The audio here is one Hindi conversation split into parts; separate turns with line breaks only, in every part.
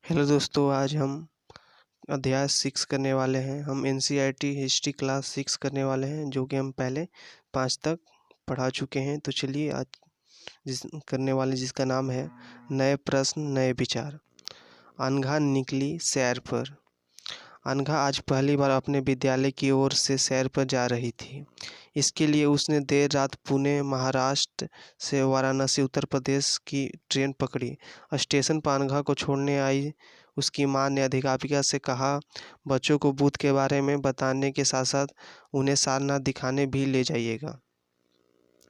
हेलो दोस्तों, आज हम अध्याय 6 करने वाले हैं। हम एनसीईआरटी हिस्ट्री क्लास 6 करने वाले हैं, जो कि हम पहले 5 तक पढ़ा चुके हैं। तो चलिए आज करने वाले, जिसका नाम है नए प्रश्न नए विचार। अनघा निकली सैर पर। अनघा आज पहली बार अपने विद्यालय की ओर से सैर पर जा रही थी। इसके लिए उसने देर रात पुणे महाराष्ट्र से वाराणसी उत्तर प्रदेश की ट्रेन पकड़ी। स्टेशन पर अनघा को छोड़ने आई उसकी मां ने अध्यापिका से कहा, बच्चों को बुद्ध के बारे में बताने के साथ साथ उन्हें सारनाथ दिखाने भी ले जाइएगा।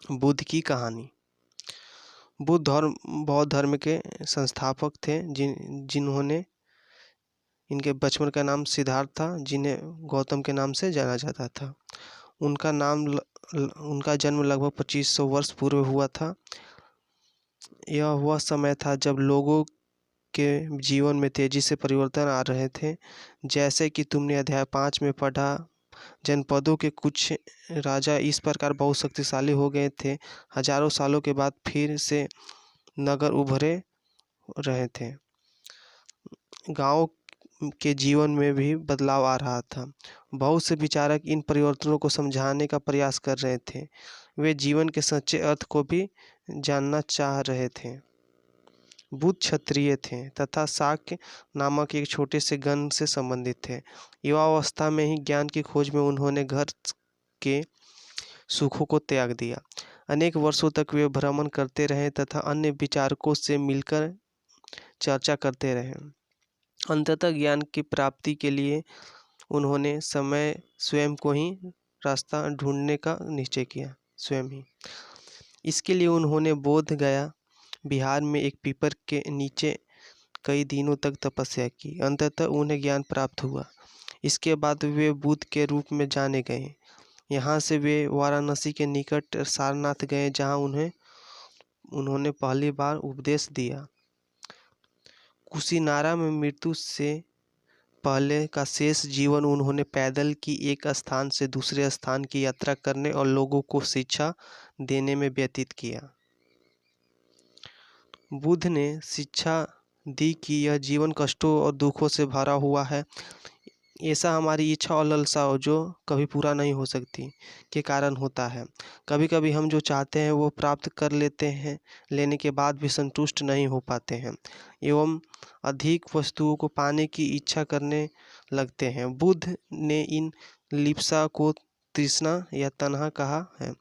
बुद्ध की कहानी। बुद्ध बौद्ध धर्म के संस्थापक थे, जिन्होंने इनके बचपन का नाम सिद्धार्थ था, जिन्हें गौतम के नाम से जाना जाता था। उनका जन्म लगभग 2500 वर्ष पूर्व हुआ था। यह वह समय था जब लोगों के जीवन में तेजी से परिवर्तन आ रहे थे। जैसे कि तुमने अध्याय 5 में पढ़ा, जनपदों के कुछ राजा इस प्रकार बहुत शक्तिशाली हो गए थे। हजारों सालों के बाद फिर से नगर उभरे रहे थे। गांव के जीवन में भी बदलाव आ रहा था। बहुत से विचारक इन परिवर्तनों को समझाने का प्रयास कर रहे थे। वे जीवन के सच्चे अर्थ को भी जानना चाह रहे थे। बुद्ध क्षत्रिय थे तथा शाक्य नामक एक छोटे से गण से संबंधित थे। युवावस्था में ही ज्ञान की खोज में उन्होंने घर के सुखों को त्याग दिया। अनेक वर्षों तक वे भ्रमण करते रहे तथा अन्य विचारकों से मिलकर चर्चा करते रहे। अंततः ज्ञान की प्राप्ति के लिए उन्होंने स्वयं को ही रास्ता ढूंढने का निश्चय किया, स्वयं ही। इसके लिए उन्होंने बोध गया बिहार में एक पीपल के नीचे कई दिनों तक तपस्या की। अंततः उन्हें ज्ञान प्राप्त हुआ। इसके बाद वे बुद्ध के रूप में जाने गए। यहाँ से वे वाराणसी के निकट सारनाथ गए, जहाँ उन्होंने पहली बार उपदेश दिया। कुशीनारा में मृत्यु से पहले का शेष जीवन उन्होंने पैदल की एक स्थान से दूसरे स्थान की यात्रा करने और लोगों को शिक्षा देने में व्यतीत किया। बुद्ध ने शिक्षा दी कि यह जीवन कष्टों और दुखों से भरा हुआ है। ऐसा हमारी इच्छा और लालसाओं, जो कभी पूरा नहीं हो सकती, के कारण होता है। कभी कभी हम जो चाहते हैं वो प्राप्त कर लेते हैं, लेने के बाद भी संतुष्ट नहीं हो पाते हैं एवं अधिक वस्तुओं को पाने की इच्छा करने लगते हैं। बुद्ध ने इन लिप्सा को तृष्णा या तन्हा कहा है।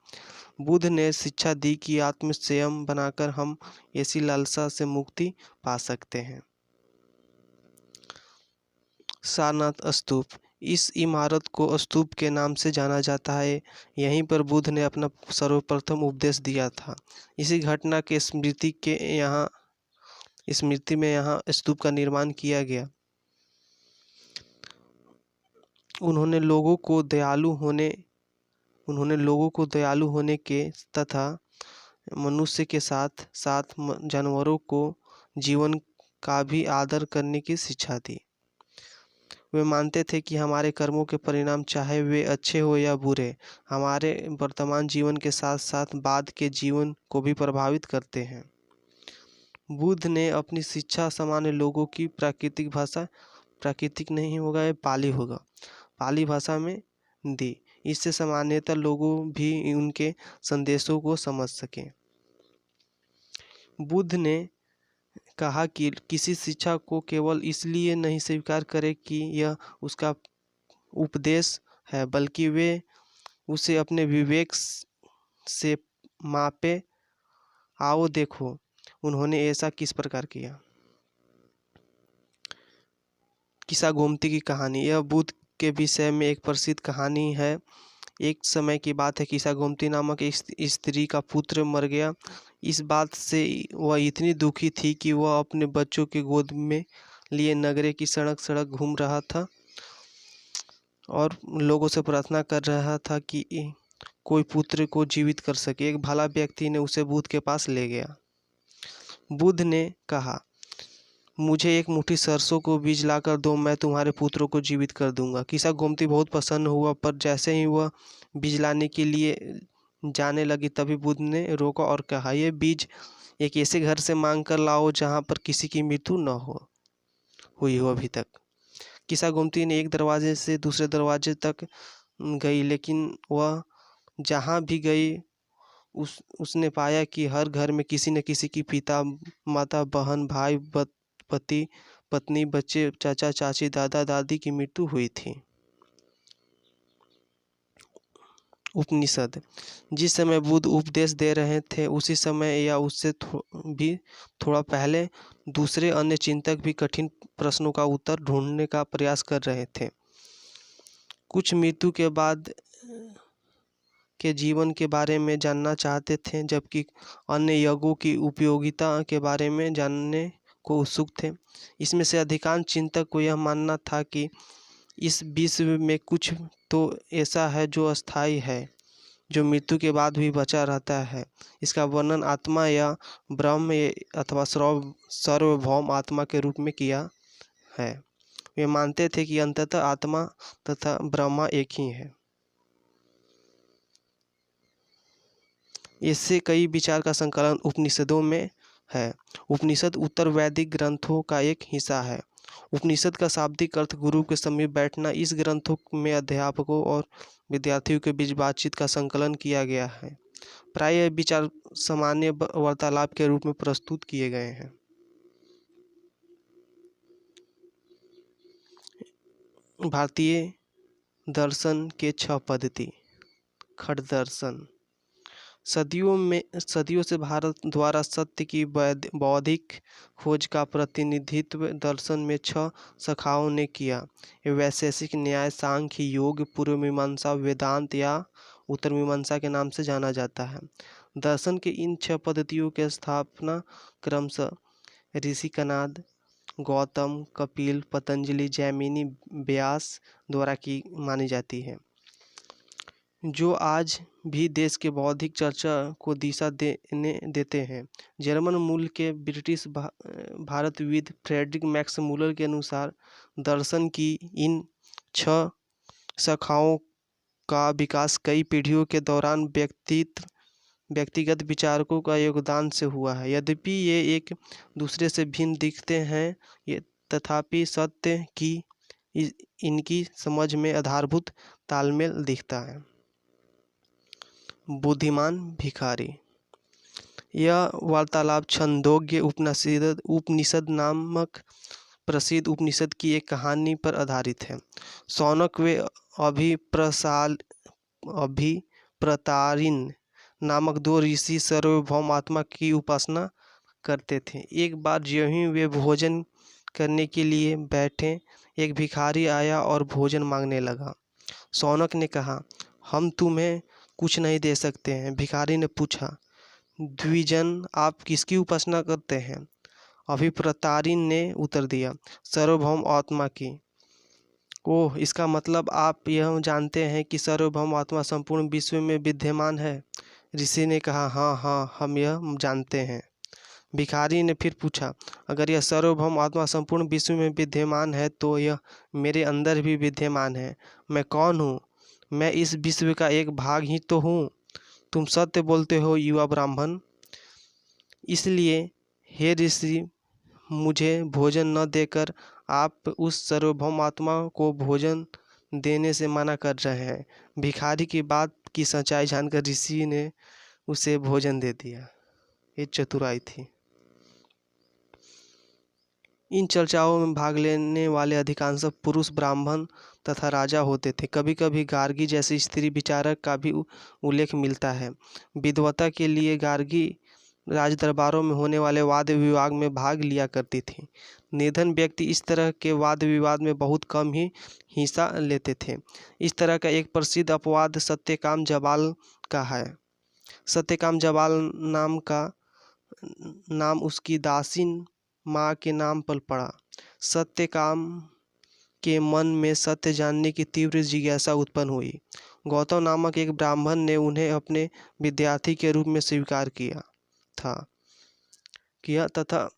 बुद्ध ने शिक्षा दी कि आत्म संयम बनाकर हम ऐसी लालसा से मुक्ति पा सकते हैं। सारनाथ स्तूप। इस इमारत को स्तूप के नाम से जाना जाता है। यहीं पर बुद्ध ने अपना सर्वप्रथम उपदेश दिया था। इसी घटना के स्मृति में यहाँ स्तूप का निर्माण किया गया। उन्होंने लोगों को दयालु होने के तथा मनुष्य के साथ साथ जानवरों को जीवन का भी आदर करने की शिक्षा दी। वे मानते थे कि हमारे कर्मों के परिणाम, चाहे वे अच्छे हो या बुरे, हमारे वर्तमान जीवन के साथ साथ बाद के जीवन को भी प्रभावित करते हैं। बुद्ध ने अपनी शिक्षा सामान्य लोगों की पाली भाषा में दी। इससे सामान्यतः लोगों भी उनके संदेशों को समझ सकें। बुद्ध ने कहा कि किसी शिक्षा को केवल इसलिए नहीं स्वीकार करें कि यह उसका उपदेश है, बल्कि वे उसे अपने विवेक से मापे। आओ देखो उन्होंने ऐसा किस प्रकार किया। किस्सा गोमती की कहानी। यह बुद्ध के विषय में एक प्रसिद्ध कहानी है। एक समय की बात है, किस्सा गोमती नामक एक स्त्री का पुत्र मर गया। इस बात से वह इतनी दुखी थी कि वह अपने बच्चों के गोद में लिए नगरे की सड़क घूम रहा था और लोगों से प्रार्थना कर रहा था कि कोई पुत्र को जीवित कर सके। एक भला व्यक्ति ने उसे बुद्ध के पास ले गया। बुद्ध ने कहा, मुझे एक मुट्ठी सरसों को बीज लाकर दो, मैं तुम्हारे पुत्रों को जीवित कर दूंगा। किस्सा गोमती बहुत प्रसन्न हुआ, पर जैसे ही वह बीज लाने के लिए जाने लगी, तभी बुद्ध ने रोका और कहा, यह बीज एक ऐसे घर से मांग कर लाओ जहाँ पर किसी की मृत्यु न हो। हुई हो अभी तक। किस्सा गोमती ने एक दरवाजे से दूसरे दरवाजे तक गई, लेकिन वह जहाँ भी गई उसने पाया कि हर घर में किसी न किसी की पिता माता बहन भाई पति पत्नी बच्चे चाचा चाची दादा दादी की मृत्यु हुई थी। उपनिषद। जिस समय बुद्ध उपदेश दे रहे थे उसी समय या उससे भी थोड़ा पहले दूसरे अन्य चिंतक भी कठिन प्रश्नों का उत्तर ढूंढने का प्रयास कर रहे थे। कुछ मृत्यु के बाद के जीवन के बारे में जानना चाहते थे, जबकि अन्य यज्ञों की उपयोगिता के बारे में जानने को उत्सुक थे। इसमें से अधिकांश चिंतक को यह मानना था कि इस विश्व में कुछ तो ऐसा है जो अस्थायी है, जो मृत्यु के बाद भी बचा रहता है। इसका वर्णन आत्मा या ब्रह्म अथवा सर्वभौम आत्मा के रूप में किया है। वे मानते थे कि अंततः आत्मा तथा ब्रह्मा एक ही है। इससे कई विचार का संकलन उपनिषदों में है। उपनिषद उत्तर वैदिक ग्रंथों का एक हिस्सा है। उपनिषद का शाब्दिक अर्थ गुरु के समीप बैठना। इस ग्रंथों में अध्यापकों और विद्यार्थियों के बीच बातचीत का संकलन किया गया है। प्राय यह विचार सामान्य वार्तालाप के रूप में प्रस्तुत किए गए हैं। भारतीय दर्शन के 6 पद्धति। खड़ दर्शन। सदियों से भारत द्वारा सत्य की बौद्धिक खोज का प्रतिनिधित्व दर्शन में 6 शाखाओं ने किया। वैशेषिक न्याय, सांख्य, योग, पूर्व मीमांसा, वेदांत या उत्तर मीमांसा के नाम से जाना जाता है। दर्शन के इन 6 पद्धतियों की स्थापना क्रमशः ऋषि कनाद, गौतम, कपिल, पतंजलि, जैमिनी, व्यास द्वारा की मानी जाती है, जो आज भी देश के बौद्धिक चर्चा को दिशा देते हैं। जर्मन मूल के ब्रिटिश भारतविद फ्रेडरिक मैक्स मूलर के अनुसार दर्शन की इन 6 शाखाओं का विकास कई पीढ़ियों के दौरान व्यक्तिगत विचारकों का योगदान से हुआ है। यद्यपि ये एक दूसरे से भिन्न दिखते हैं, तथापि सत्य की इनकी समझ में आधारभूत तालमेल दिखता है। बुद्धिमान भिखारी। यह वार्तालाप छंदोग्य उपनिषद नामक प्रसिद्ध उपनिषद की एक कहानी पर आधारित है। शौनक वे अभिप्रतारिण नामक 2 ऋषि सर्वभौम आत्मा की उपासना करते थे। एक बार ज्यों ही वे भोजन करने के लिए बैठे, एक भिखारी आया और भोजन मांगने लगा। शौनक ने कहा, हम तुम्हें कुछ नहीं दे सकते हैं। भिखारी ने पूछा, द्विजन, आप किसकी उपासना करते हैं? अभिप्रतारिण ने उत्तर दिया, सार्वभौम आत्मा की। ओह, इसका मतलब आप यह जानते हैं कि सार्वभौम आत्मा संपूर्ण विश्व में विद्यमान है? ऋषि ने कहा, हाँ हाँ, हम यह जानते हैं। भिखारी ने फिर पूछा, अगर यह सार्वभौम आत्मा संपूर्ण विश्व में विद्यमान है तो यह मेरे अंदर भी विद्यमान है। मैं कौन हूँ? मैं इस विश्व का एक भाग ही तो हूँ। तुम सत्य बोलते हो युवा ब्राह्मण। इसलिए हे ऋषि, मुझे भोजन न देकर आप उस सार्वभौम आत्मा को भोजन देने से मना कर रहे हैं। भिखारी की बात की सच्चाई जानकर ऋषि ने उसे भोजन दे दिया। ये चतुराई थी। इन चर्चाओं में भाग लेने वाले अधिकांश पुरुष ब्राह्मण तथा राजा होते थे। कभी कभी गार्गी जैसी स्त्री विचारक का भी उल्लेख मिलता है। विद्वता के लिए गार्गी राज दरबारों में होने वाले वाद विवाद में भाग लिया करती थी। निर्धन व्यक्ति इस तरह के वाद विवाद में बहुत कम ही हिस्सा लेते थे। इस तरह का एक प्रसिद्ध अपवाद सत्यकाम जबाल का है। सत्यकाम जबाल नाम उसकी दासीन माँ के नाम पर पड़ा। सत्यकाम के मन में सत्य जानने की तीव्र जिज्ञासा उत्पन्न हुई। गौतम नामक एक ब्राह्मण ने उन्हें अपने विद्यार्थी के रूप में स्वीकार किया तथा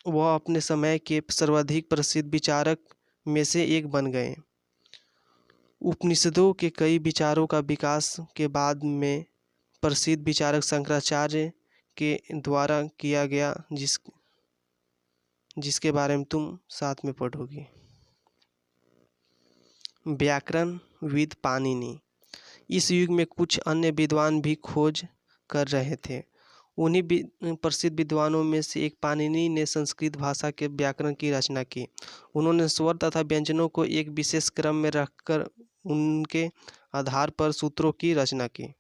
वह अपने समय के सर्वाधिक प्रसिद्ध विचारक में से एक बन गए। उपनिषदों के कई विचारों का विकास के बाद में प्रसिद्ध विचारक शंकराचार्य के द्वारा किया गया, जिसके बारे में तुम साथ में पढ़ोगी। व्याकरण विद पाणिनि। इस युग में कुछ अन्य विद्वान भी खोज कर रहे थे। उन्हीं प्रसिद्ध विद्वानों में से एक पाणिनि ने संस्कृत भाषा के व्याकरण की रचना की। उन्होंने स्वर तथा व्यंजनों को एक विशेष क्रम में रखकर उनके आधार पर सूत्रों की रचना की।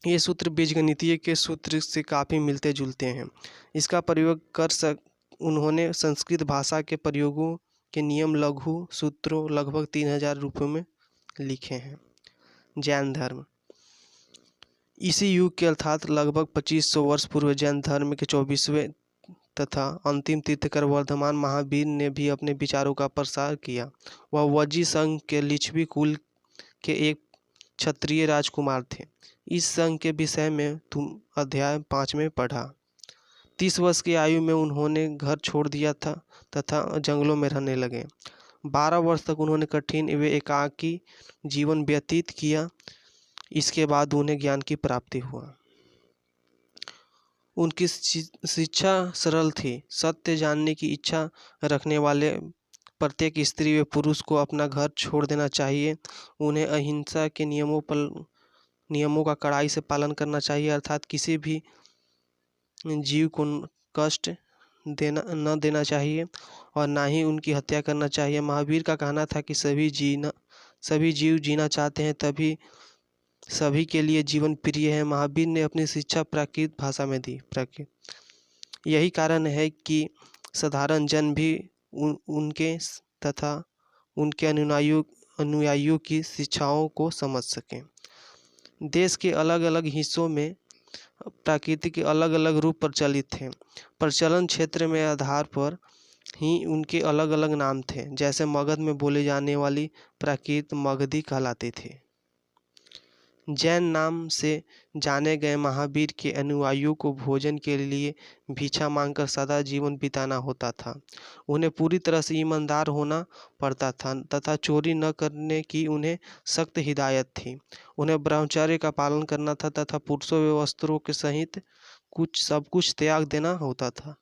ये सूत्र बीजगणितीय के सूत्र से काफ़ी मिलते जुलते हैं। इसका प्रयोग उन्होंने संस्कृत भाषा के प्रयोगों के नियम लघु सूत्रों लगभग 3000 रूपों में लिखे हैं। जैन धर्म। इसी युग के अर्थात लगभग 2500 वर्ष पूर्व जैन धर्म के 24वें तथा अंतिम तीर्थंकर वर्धमान महावीर ने भी अपने विचारों का प्रसार किया। वह वज्जी संघ के लिच्छवी कुल के एक क्षत्रिय राजकुमार थे। इस संघ के विषय में तुम अध्याय 5 में पढ़ा। 30 वर्ष की आयु में उन्होंने घर छोड़ दिया था तथा जंगलों में रहने लगे। 12 वर्ष तक उन्होंने कठिन एवं एकाकी जीवन व्यतीत किया। इसके बाद उन्हें ज्ञान की प्राप्ति हुआ। उनकी शिक्षा सरल थी। सत्य जानने की इच्छा रखने वाले प्रत्येक स्त्री व पुरुष को अपना घर छोड़ देना चाहिए। उन्हें अहिंसा के नियमों का कड़ाई से पालन करना चाहिए, अर्थात किसी भी जीव को कष्ट न देना चाहिए और ना ही उनकी हत्या करना चाहिए। महावीर का कहना था कि सभी जीव जीना चाहते हैं, तभी सभी के लिए जीवन प्रिय है। महावीर ने अपनी शिक्षा प्राकृत भाषा में दी। यही कारण है कि साधारण जन भी उनके तथा उनके अनुयायियों की शिक्षाओं को समझ सकें। देश के अलग अलग हिस्सों में प्रकृति के अलग अलग रूप प्रचलित थे। प्रचलन क्षेत्र में आधार पर ही उनके अलग अलग नाम थे। जैसे मगध में बोले जाने वाली प्राकृत मगधी कहलाते थे। जैन नाम से जाने गए महावीर के अनुयायियों को भोजन के लिए भिक्षा मांगकर सदा जीवन बिताना होता था। उन्हें पूरी तरह से ईमानदार होना पड़ता था तथा चोरी न करने की उन्हें सख्त हिदायत थी। उन्हें ब्रह्मचर्य का पालन करना था तथा पुरुषों व वस्त्रों के सहित सब कुछ त्याग देना होता था।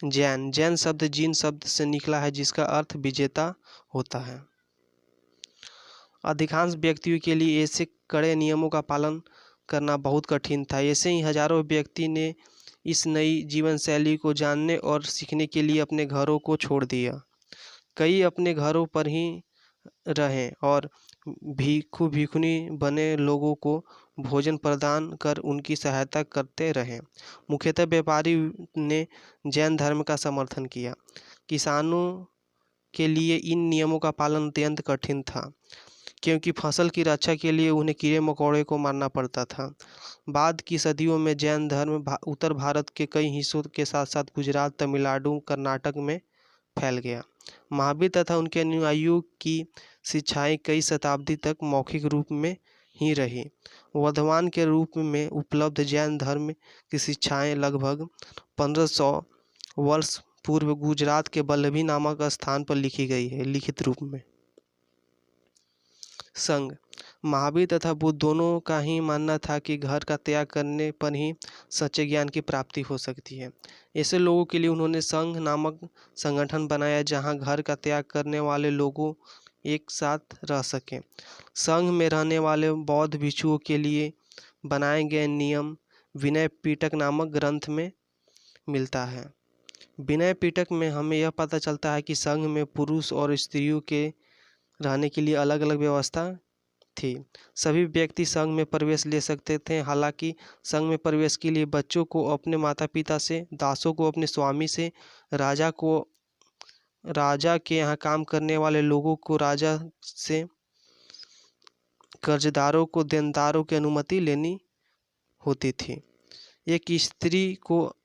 जैन शब्द जीन शब्द से निकला है, जिसका अर्थ विजेता होता है। अधिकांश व्यक्तियों के लिए ऐसे कड़े नियमों का पालन करना बहुत कठिन था। ऐसे ही हजारों व्यक्ति ने इस नई जीवन शैली को जानने और सीखने के लिए अपने घरों को छोड़ दिया। कई अपने घरों पर ही रहे और भिखुनी बने लोगों को भोजन प्रदान कर उनकी सहायता करते रहे। मुख्यतः व्यापारी ने जैन धर्म का समर्थन किया। किसानों के लिए इन नियमों का पालन अत्यंत कठिन था, क्योंकि फसल की रक्षा के लिए उन्हें कीड़े मकोड़े को मारना पड़ता था। बाद की सदियों में जैन धर्म उत्तर भारत के कई हिस्सों के साथ साथ गुजरात, तमिलनाडु, कर्नाटक में फैल गया। महावीर तथा उनके अनुयायियों की शिक्षाएं कई शताब्दी तक मौखिक रूप में ही रही। वर्धमान के रूप में उपलब्ध जैन धर्म की शिक्षाएं लगभग 1500 वर्ष पूर्व गुजरात के वल्लभी नामक स्थान पर लिखी गई है, लिखित रूप में। संघ। महावीर तथा बुद्ध दोनों का ही मानना था कि घर का त्याग करने पर ही सच्चे ज्ञान की प्राप्ति हो सकती है। ऐसे लोगों के लिए उन्होंने संघ नामक संगठन बनाया, जहां घर का त्याग करने वाले लोगों एक साथ रह सकें। संघ में रहने वाले बौद्ध भिक्षुओं के लिए बनाए गए नियम विनय पिटक नामक ग्रंथ में मिलता है। विनय पिटक में हमें यह पता चलता है कि संघ में पुरुष और स्त्रियों के रहने के लिए अलग अलग व्यवस्था थी। सभी व्यक्ति संघ में प्रवेश ले सकते थे। हालांकि संघ में प्रवेश के लिए बच्चों को अपने माता पिता से, दासों को अपने स्वामी से, राजा के यहाँ काम करने वाले लोगों को राजा से, कर्जदारों को देनदारों की अनुमति लेनी होती थी। एक स्त्री को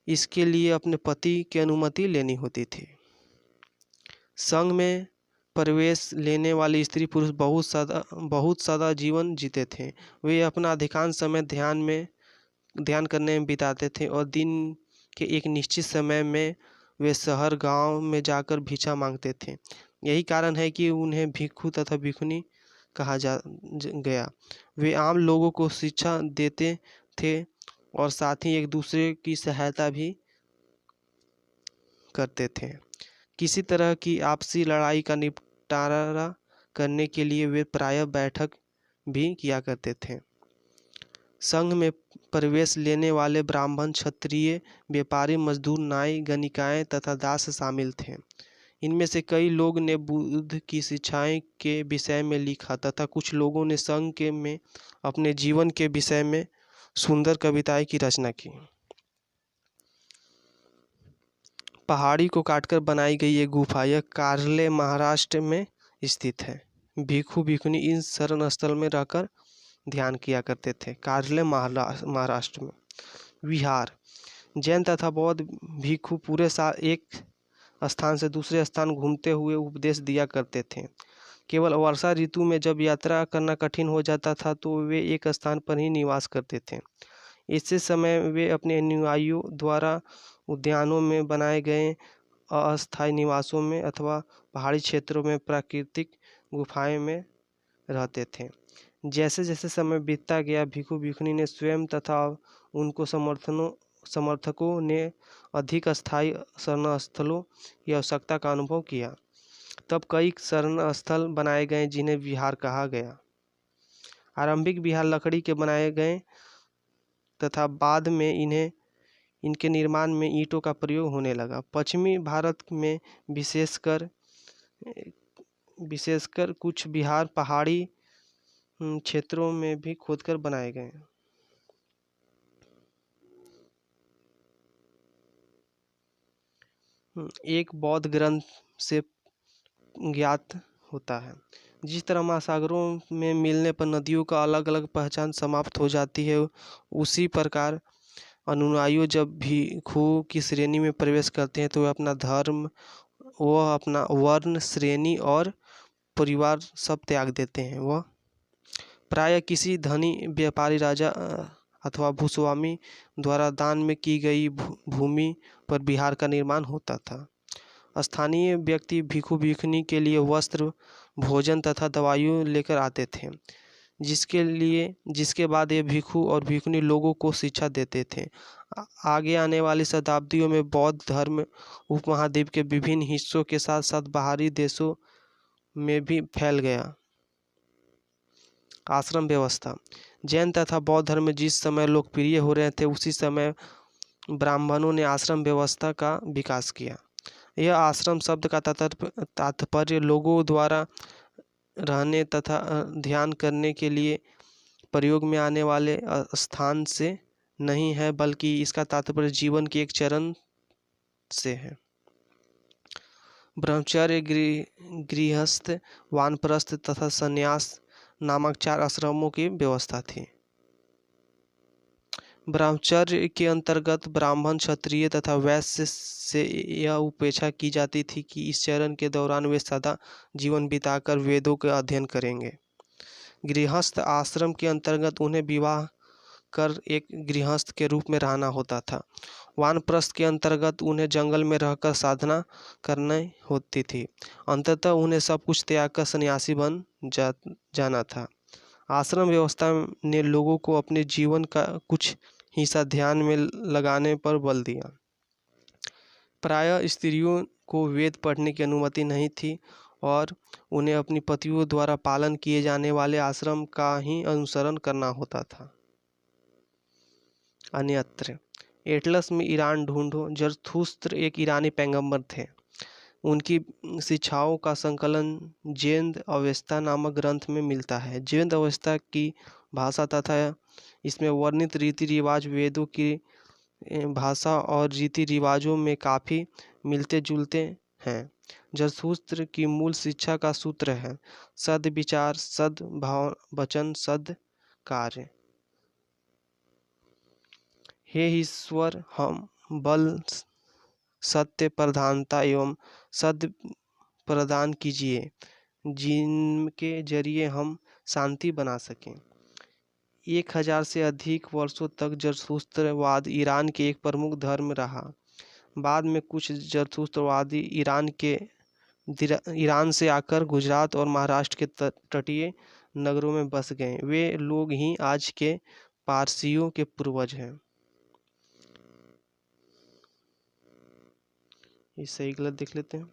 इसके लिए अपने पति की अनुमति लेनी होती थी। संघ में प्रवेश लेने वाले स्त्री पुरुष बहुत सादा जीवन जीते थे। वे अपना अधिकांश समय ध्यान करने में बिताते थे और दिन के एक निश्चित समय में वे शहर गांव में जाकर भिक्षा मांगते थे। यही कारण है कि उन्हें भिक्षु तथा भिक्षुनी कहा गया। वे आम लोगों को शिक्षा देते थे और साथ ही एक दूसरे की सहायता भी करते थे। किसी तरह की आपसी लड़ाई का निपटारा करने के लिए वे प्रायः बैठक भी किया करते थे। संघ में प्रवेश लेने वाले ब्राह्मण, क्षत्रिय, व्यापारी, मजदूर, नाई, गणिकाएँ तथा दास शामिल थे। इनमें से कई लोग ने बुद्ध की शिक्षाएं के विषय में लिखा तथा कुछ लोगों ने संघ के में अपने जीवन के विषय में सुंदर कविताएं की रचना की। पहाड़ी को काटकर बनाई गई ये गुफा यह कार्ले महाराष्ट्र में स्थित है। भिक्षु भिक्षुनी इन शरण स्थल में रहकर ध्यान किया करते थे। कार्ले महाराष्ट्र में विहार जैन तथा बौद्ध भिक्षु पूरे साल एक स्थान से दूसरे स्थान घूमते हुए उपदेश दिया करते थे। केवल वर्षा ऋतु में जब यात्रा करना कठिन हो जाता था तो वे एक स्थान पर ही निवास करते थे। इसी समय वे अपने अनुयायियों द्वारा उद्यानों में बनाए गए अस्थायी निवासों में अथवा पहाड़ी क्षेत्रों में प्राकृतिक गुफाएं में रहते थे। जैसे जैसे समय बीतता गया भिक्षु भिक्षुनी ने स्वयं तथा उनको समर्थकों ने अधिक अस्थायी शरण स्थलों की आवश्यकता का अनुभव किया। तब कई शरण स्थल बनाए गए जिन्हें विहार कहा गया। आरंभिक विहार लकड़ी के बनाए गए तथा बाद में इनके निर्माण में ईंटों का प्रयोग होने लगा। पश्चिमी भारत में विशेषकर कुछ विहार पहाड़ी क्षेत्रों में भी खोदकर बनाए गए। एक बौद्ध ग्रंथ से ज्ञात होता है। जिस तरह महासागरों में मिलने पर नदियों का अलग अलग पहचान समाप्त हो जाती है, उसी प्रकार अनुयायी जब भिक्षु की श्रेणी में प्रवेश करते हैं तो वे अपना धर्म, वह अपना वर्ण, श्रेणी और परिवार सब त्याग देते हैं। वह प्रायः किसी धनी व्यापारी, राजा अथवा भूस्वामी द्वारा दान में की गई भूमि पर विहार का निर्माण होता था। स्थानीय व्यक्ति भिक्षु भिक्षुनी के लिए वस्त्र, भोजन तथा दवाइयाँ लेकर आते थे, जिसके बाद ये भिक्षु और भिक्षुनी लोगों को शिक्षा देते थे। आगे आने वाली शताब्दियों में बौद्ध धर्म उपमहाद्वीप के विभिन्न हिस्सों के साथ साथ बाहरी देशों में भी फैल गया। आश्रम व्यवस्था जैन तथा बौद्ध धर्म जिस समय लोकप्रिय हो रहे थे उसी समय ब्राह्मणों ने आश्रम व्यवस्था का विकास किया। यह आश्रम शब्द का तात्पर्य लोगों द्वारा रहने तथा ध्यान करने के लिए प्रयोग में आने वाले स्थान से नहीं है, बल्कि इसका तात्पर्य जीवन के एक चरण से है। ब्रह्मचर्य, गृहस्थ, वानप्रस्थ तथा संन्यास नामक 4 आश्रमों की व्यवस्था थी। ब्रह्मचर्य के अंतर्गत ब्राह्मण, क्षत्रिय तथा वैश्य से यह उपेक्षा की जाती थी कि इस चरण के दौरान वे सदा जीवन बिताकर वेदों का अध्ययन करेंगे। गृहस्थ आश्रम के अंतर्गत उन्हें विवाह कर एक गृहस्थ के रूप में रहना होता था। वानप्रस्थ के अंतर्गत उन्हें जंगल में रहकर साधना करनी होती थी। अंततः उन्हें सब कुछ त्याग कर सन्यासी बन जाना था। आश्रम व्यवस्था ने लोगों को अपने जीवन का कुछ हिस्सा ध्यान में लगाने पर बल दिया। प्रायः स्त्रियों को वेद पढ़ने की अनुमति नहीं थी और उन्हें अपनी पतियों द्वारा पालन किए जाने वाले आश्रम का ही अनुसरण करना होता था। अन्यत्र एटलस में ईरान ढूंढो। जरथुस्त्र एक ईरानी पैगंबर थे। उनकी शिक्षाओं का संकलन जैन अवेस्ता नामक ग्रंथ में मिलता है। जैन अवेस्ता की भाषा तथा इसमें वर्णित रीति रिवाज वेदों की भाषा और रीति रिवाजों में काफ़ी मिलते जुलते हैं। जरथुस्त्र की मूल शिक्षा का सूत्र है सद विचार, सद वचन, सद कार्य। हे ईश्वर, हम बल, सत्य, प्रधानता एवं सद प्रदान कीजिए जिनके जरिए हम शांति बना सकें। 1000 से अधिक वर्षों तक जरथुस्त्रवाद ईरान के एक प्रमुख धर्म रहा। बाद में कुछ जरथुस्त्रवादी ईरान से आकर गुजरात और महाराष्ट्र के तटीय नगरों में बस गए। वे लोग ही आज के पारसियों के पूर्वज हैं। ये सही गलत देख लेते हैं।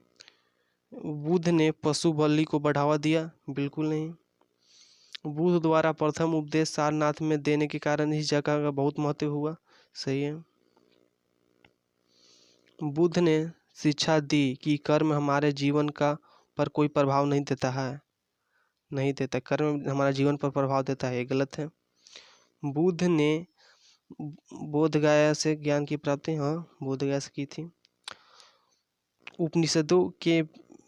बुद्ध ने पशु बलि को बढ़ावा दिया? बिल्कुल नहीं। बुद्ध द्वारा प्रथम उपदेश सारनाथ में देने के कारण इस जगह का बहुत महत्व हुआ? सही है। बुद्ध ने शिक्षा दी कि कर्म हमारे जीवन का पर कोई प्रभाव नहीं देता है। नहीं देता, कर्म हमारा जीवन पर प्रभाव देता है, ये गलत है। बुद्ध ने बोधगया से ज्ञान की प्राप्ति, हाँ, बोधगया से की थी। उपनिषदों के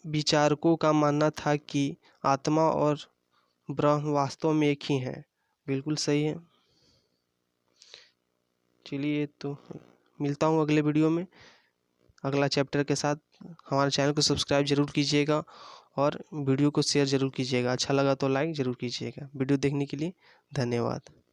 विचारकों का मानना था कि आत्मा और ब्रह्म वास्तव में एक ही हैं। बिल्कुल सही है। चलिए, तो मिलता हूँ अगले वीडियो में अगला चैप्टर के साथ। हमारे चैनल को सब्सक्राइब जरूर कीजिएगा और वीडियो को शेयर जरूर कीजिएगा। अच्छा लगा तो लाइक जरूर कीजिएगा। वीडियो देखने के लिए धन्यवाद।